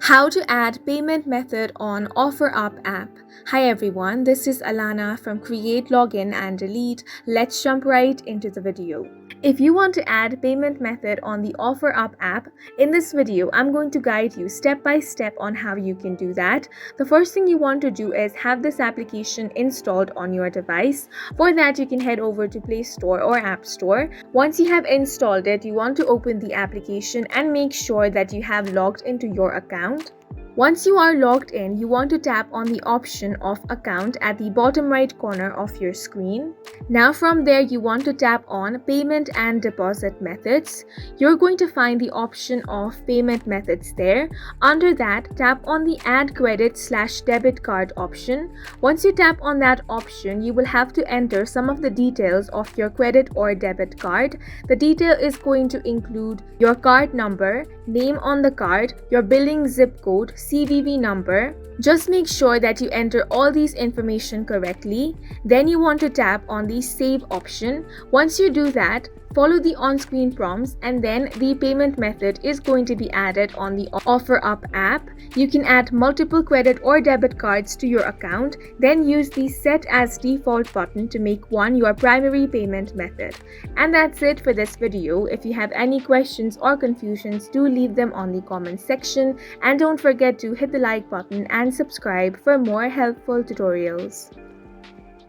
How to add payment method on OfferUp app. Hi everyone, this is Alana from Create, Login and Delete. Let's jump right into the video. If you want to add payment method on the OfferUp app, in this video I'm going to guide you step by step on how you can do that. The first thing you want to do is have this application installed on your device. For that you can head over to Play Store or App Store. Once you have installed it, you want to open the application and make sure that you have logged into your account. Once you are logged in, you want to tap on the option of account at the bottom right corner of your screen. Now from there, you want to tap on payment and deposit methods. You're going to find the option of payment methods there. Under that, tap on the add credit/debit card option. Once you tap on that option, you will have to enter some of the details of your credit or debit card. The detail is going to include your card number, name on the card, your billing zip code, CVV number. Just make sure that you enter all these information correctly. Then you want to tap on the save option. Once you do that, follow the on-screen prompts and then the payment method is going to be added on the OfferUp app. You can add multiple credit or debit cards to your account, then use the set as default button to make one your primary payment method. And that's it for this video. If you have any questions or confusions, do leave them on the comment section and don't forget to hit the like button and subscribe for more helpful tutorials.